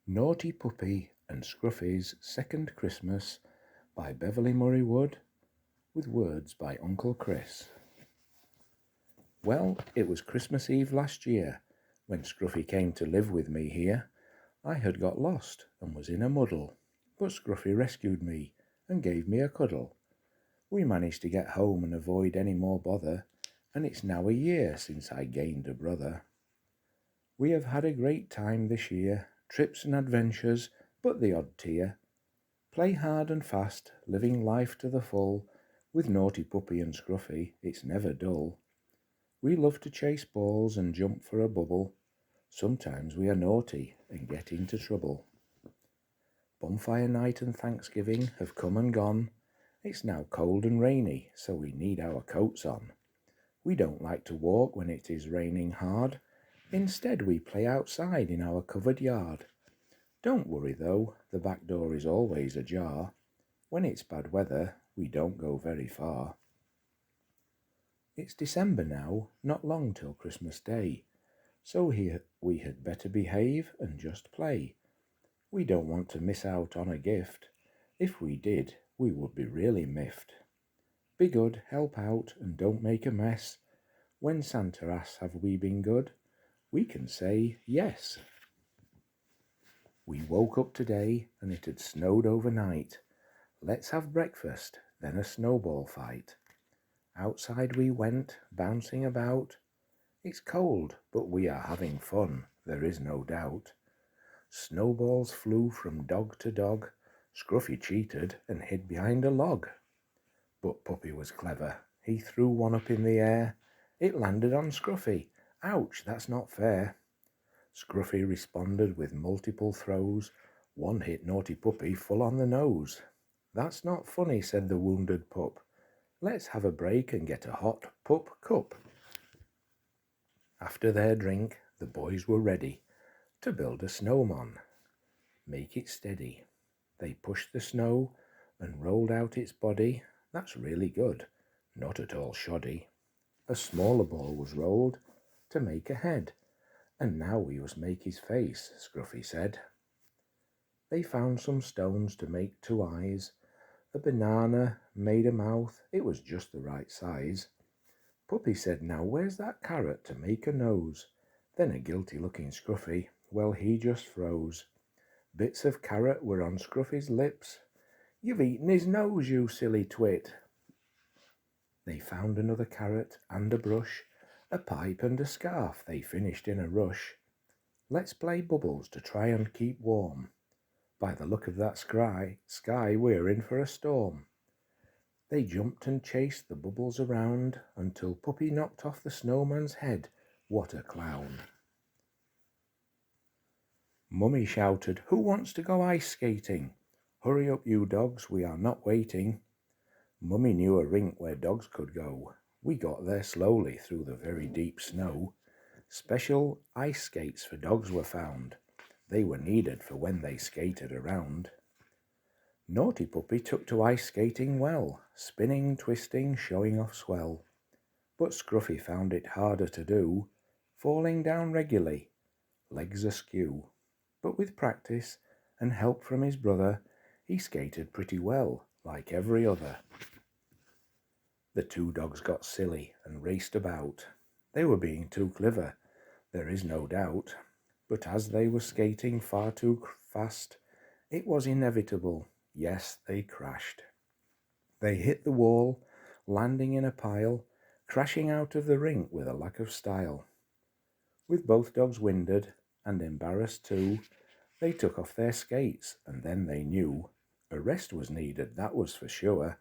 Naughty Puppy and Scruffy's Second Christmas by Beverly Murray Wood, with words by Uncle Chris. Well, it was Christmas Eve last year when Scruffy came to live with me here. I had got lost and was in a muddle, but Scruffy rescued me and gave me a cuddle. We managed to get home and avoid any more bother, and it's now a year since I gained a brother. We have had a great time this year, trips and adventures, but the odd tear. Play hard and fast, living life to the full. With naughty Puppy and Scruffy, it's never dull. We love to chase balls and jump for a bubble. Sometimes we are naughty and get into trouble. Bonfire night and Thanksgiving have come and gone. It's now cold and rainy, so we need our coats on. We don't like to walk when it is raining hard. Instead, we play outside in our covered yard. Don't worry though, the back door is always ajar. When it's bad weather, we don't go very far. It's December now, not long till Christmas Day, so we had better behave and just play. We don't want to miss out on a gift. If we did, we would be really miffed. Be good, help out, and don't make a mess. When Santa asks, have we been good? We can say yes. We woke up today and it had snowed overnight. Let's have breakfast, then a snowball fight. Outside we went, bouncing about. It's cold, but we are having fun, there is no doubt. Snowballs flew from dog to dog. Scruffy cheated and hid behind a log. But Puppy was clever. He threw one up in the air. It landed on Scruffy. Ouch, that's not fair. Scruffy responded with multiple throws. One hit naughty Puppy full on the nose. That's not funny, said the wounded pup. Let's have a break and get a hot pup cup. After their drink, the boys were ready to build a snowman. Make it steady. They pushed the snow and rolled out its body. That's really good, not at all shoddy. A smaller ball was rolled to make a head, and now we must make his face, Scruffy said. They found some stones to make 2 eyes. A banana made a mouth, it was just the right size. Puppy said, now where's that carrot to make a nose? Then a guilty-looking Scruffy, well, he just froze. Bits of carrot were on Scruffy's lips. You've eaten his nose, you silly twit. They found another carrot and a brush, a pipe and a scarf they finished in a rush. Let's play bubbles to try and keep warm. By the look of that sky, we're in for a storm. They jumped and chased the bubbles around until Puppy knocked off the snowman's head. What a clown. Mummy shouted, who wants to go ice skating? Hurry up, you dogs, we are not waiting. Mummy knew a rink where dogs could go. We got there slowly through the very deep snow. Special ice skates for dogs were found. They were needed for when they skated around. Naughty Puppy took to ice skating well, spinning, twisting, showing off swell. But Scruffy found it harder to do, falling down regularly, legs askew. But with practice and help from his brother, he skated pretty well, like every other. The 2 dogs got silly and raced about. They were being too clever, there is no doubt. But as they were skating far too fast, it was inevitable. Yes, they crashed. They hit the wall, landing in a pile, crashing out of the rink with a lack of style. With both dogs winded and embarrassed too, they took off their skates, and then they knew a rest was needed, that was for sure.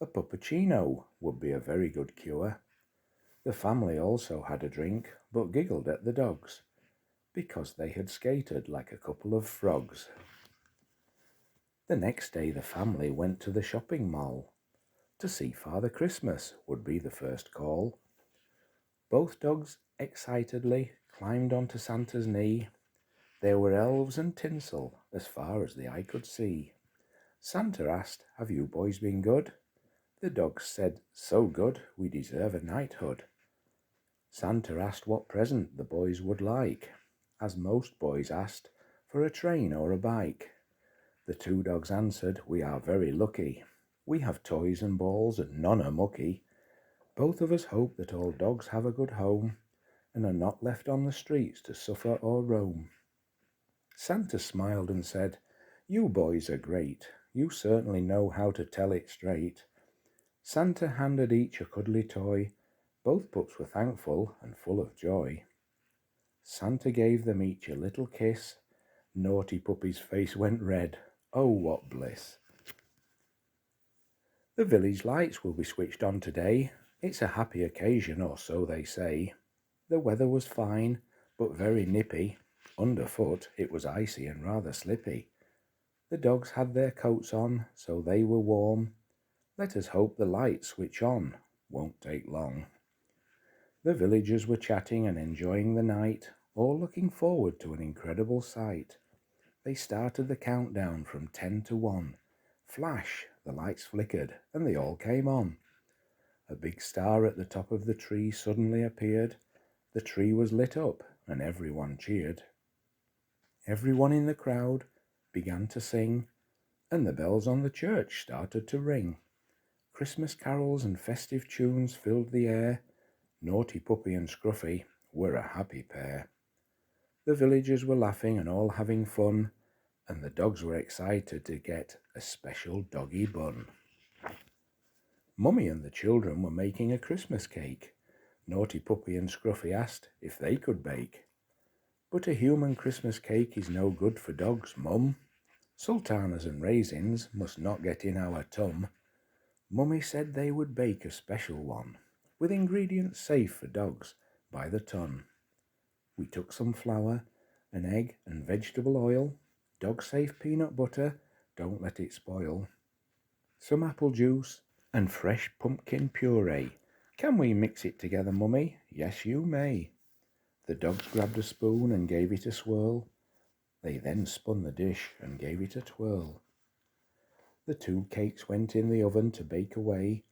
A puppuccino would be a very good cure. The family also had a drink, but giggled at the dogs, because they had skated like a couple of frogs. The next day the family went to the shopping mall. To see Father Christmas would be the first call. Both dogs excitedly climbed onto Santa's knee. There were elves and tinsel as far as the eye could see. Santa asked, have you boys been good? The dogs said, so good, we deserve a knighthood. Santa asked what present the boys would like, as most boys asked for a train or a bike? The two dogs answered, we are very lucky. We have toys and balls and none are mucky. Both of us hope that all dogs have a good home and are not left on the streets to suffer or roam. Santa smiled and said, you boys are great. You certainly know how to tell it straight. Santa handed each a cuddly toy. Both pups were thankful and full of joy. Santa gave them each a little kiss. Naughty Puppy's face went red. Oh, what bliss! The village lights will be switched on today. It's a happy occasion, or so they say. The weather was fine, but very nippy. Underfoot it was icy and rather slippy. The dogs had their coats on, so they were warm. Let us hope the lights switch on. Won't take long. The villagers were chatting and enjoying the night, all looking forward to an incredible sight. They started the countdown from 10 to 1. Flash! The lights flickered and they all came on. A big star at the top of the tree suddenly appeared. The tree was lit up and everyone cheered. Everyone in the crowd began to sing, and the bells on the church started to ring. Christmas carols and festive tunes filled the air. Naughty Puppy and Scruffy were a happy pair. The villagers were laughing and all having fun, and the dogs were excited to get a special doggy bun. Mummy and the children were making a Christmas cake. Naughty Puppy and Scruffy asked if they could bake. But a human Christmas cake is no good for dogs, Mum. Sultanas and raisins must not get in our tum. Mummy said they would bake a special one, with ingredients safe for dogs by the ton. We took some flour, an egg and vegetable oil, dog-safe peanut butter, don't let it spoil, some apple juice and fresh pumpkin puree. Can we mix it together, Mummy? Yes, you may. The dogs grabbed a spoon and gave it a swirl. They then spun the dish and gave it a twirl. The two cakes went in the oven to bake away.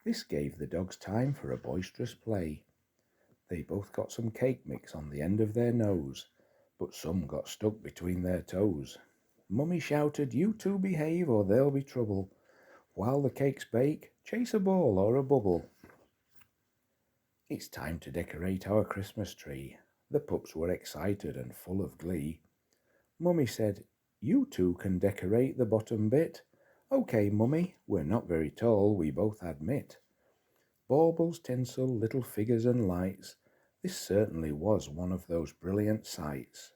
This gave the dogs time for a boisterous play. They both got some cake mix on the end of their nose, but some got stuck between their toes. Mummy shouted, you two behave or there'll be trouble. While the cakes bake, chase a ball or a bubble. It's time to decorate our Christmas tree. The pups were excited and full of glee. Mummy said, you two can decorate the bottom bit. Okay, Mummy, we're not very tall, we both admit. Baubles, tinsel, little figures and lights. This certainly was one of those brilliant sights.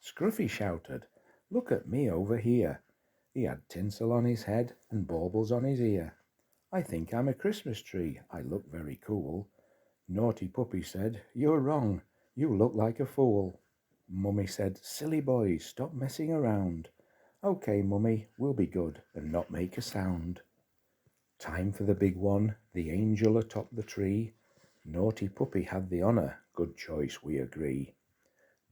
Scruffy shouted, look at me over here. He had tinsel on his head and baubles on his ear. I think I'm a Christmas tree, I look very cool. Naughty Puppy said, you're wrong, you look like a fool. Mummy said, silly boys, stop messing around. Okay, Mummy, we'll be good and not make a sound. Time for the big one, the angel atop the tree. Naughty Puppy had the honour, good choice, we agree.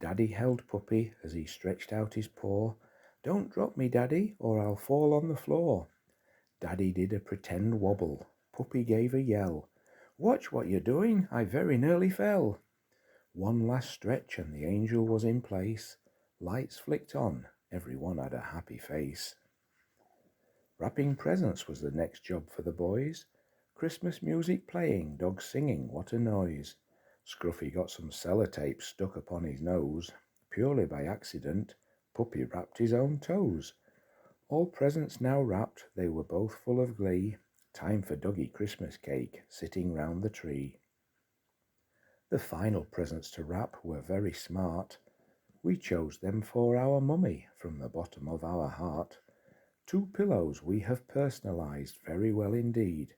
Daddy held Puppy as he stretched out his paw. Don't drop me, Daddy, or I'll fall on the floor. Daddy did a pretend wobble. Puppy gave a yell. Watch what you're doing, I very nearly fell. One last stretch and the angel was in place. Lights flicked on, everyone had a happy face. Wrapping presents was the next job for the boys. Christmas music playing, dogs singing, what a noise. Scruffy got some sellotape stuck upon his nose. Purely by accident, Puppy wrapped his own toes. All presents now wrapped, they were both full of glee. Time for doggy Christmas cake, sitting round the tree. The final presents to wrap were very smart. We chose them for our mummy from the bottom of our heart. 2 pillows we have personalized very well indeed.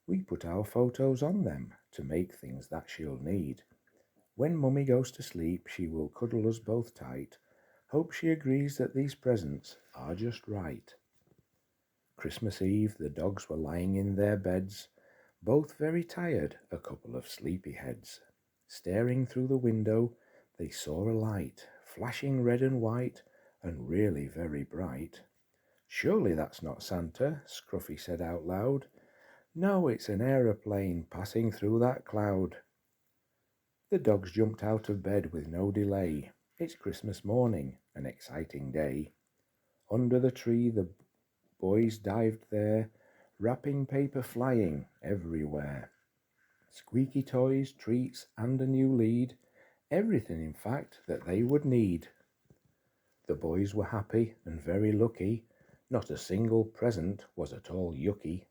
We put our photos on them to make things that she'll need. When Mummy goes to sleep, she will cuddle us both tight. Hope she agrees that these presents are just right. Christmas Eve, the dogs were lying in their beds, both very tired, a couple of sleepy heads. Staring through the window, they saw a light, flashing red and white, and really very bright. Surely that's not Santa, Scruffy said out loud. No, it's an aeroplane passing through that cloud. The dogs jumped out of bed with no delay. It's Christmas morning, an exciting day. Under the tree the boys dived there, wrapping paper flying everywhere. Squeaky toys, treats, and a new lead, everything in fact that they would need. The boys were happy and very lucky, not a single present was at all yucky.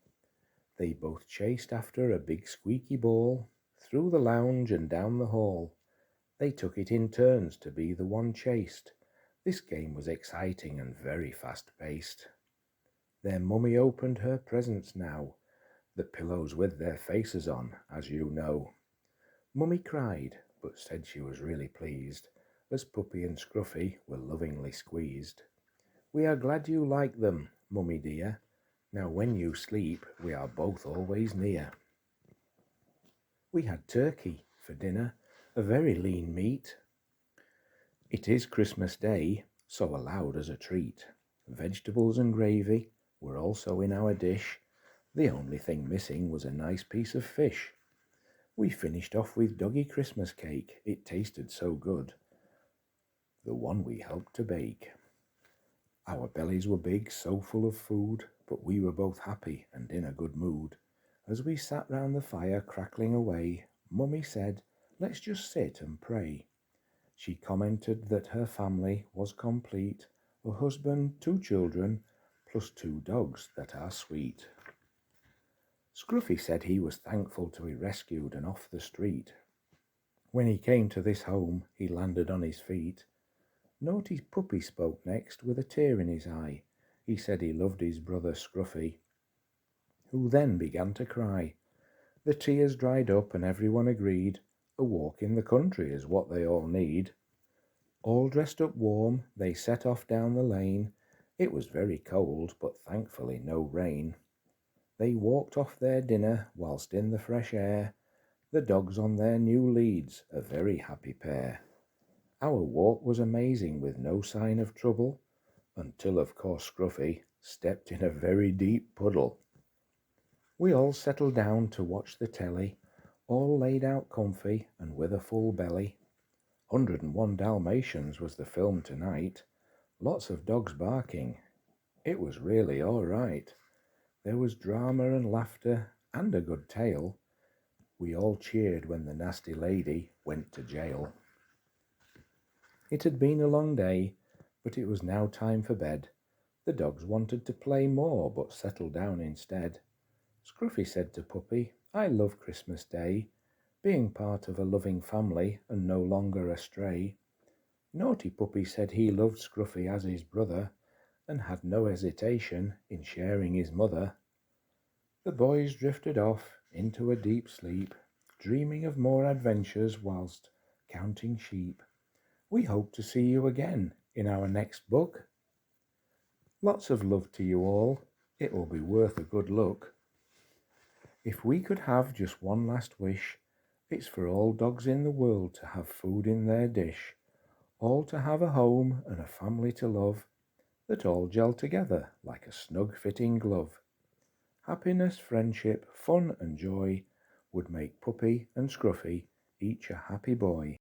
They both chased after a big squeaky ball, through the lounge and down the hall. They took it in turns to be the one chased. This game was exciting and very fast-paced. Their mummy opened her presents now, the pillows with their faces on, as you know. Mummy cried, but said she was really pleased, as Puppy and Scruffy were lovingly squeezed. We are glad you like them, Mummy dear. Now when you sleep, we are both always near. We had turkey for dinner, a very lean meat. It is Christmas Day, so allowed as a treat. Vegetables and gravy were also in our dish. The only thing missing was a nice piece of fish. We finished off with doggy Christmas cake. It tasted so good, the one we helped to bake. Our bellies were big, so full of food, but we were both happy and in a good mood. As we sat round the fire crackling away, Mummy said, "Let's just sit and pray." She commented that her family was complete, a husband, 2 children, plus 2 dogs that are sweet. Scruffy said he was thankful to be rescued and off the street. When he came to this home, he landed on his feet. Naughty Puppy spoke next with a tear in his eye. He said he loved his brother Scruffy, who then began to cry. The tears dried up and everyone agreed a walk in the country is what they all need. All dressed up warm, they set off down the lane. It was very cold, but thankfully no rain. They walked off their dinner whilst in the fresh air, the dogs on their new leads, a very happy pair. Our walk was amazing with no sign of trouble, until of course Scruffy stepped in a very deep puddle. We all settled down to watch the telly, all laid out comfy and with a full belly. 101 Dalmatians was the film tonight, lots of dogs barking. It was really all right. There was drama and laughter and a good tale. We all cheered when the nasty lady went to jail. It had been a long day, but it was now time for bed. The dogs wanted to play more, but settled down instead. Scruffy said to Puppy, "I love Christmas Day, being part of a loving family and no longer astray." Naughty Puppy said he loved Scruffy as his brother, and had no hesitation in sharing his mother. The boys drifted off into a deep sleep, dreaming of more adventures whilst counting sheep. We hope to see you again in our next book. Lots of love to you all. It will be worth a good look. If we could have just one last wish, it's for all dogs in the world to have food in their dish, all to have a home and a family to love, that all gel together like a snug-fitting glove. Happiness, friendship, fun and joy would make Puppy and Scruffy each a happy boy.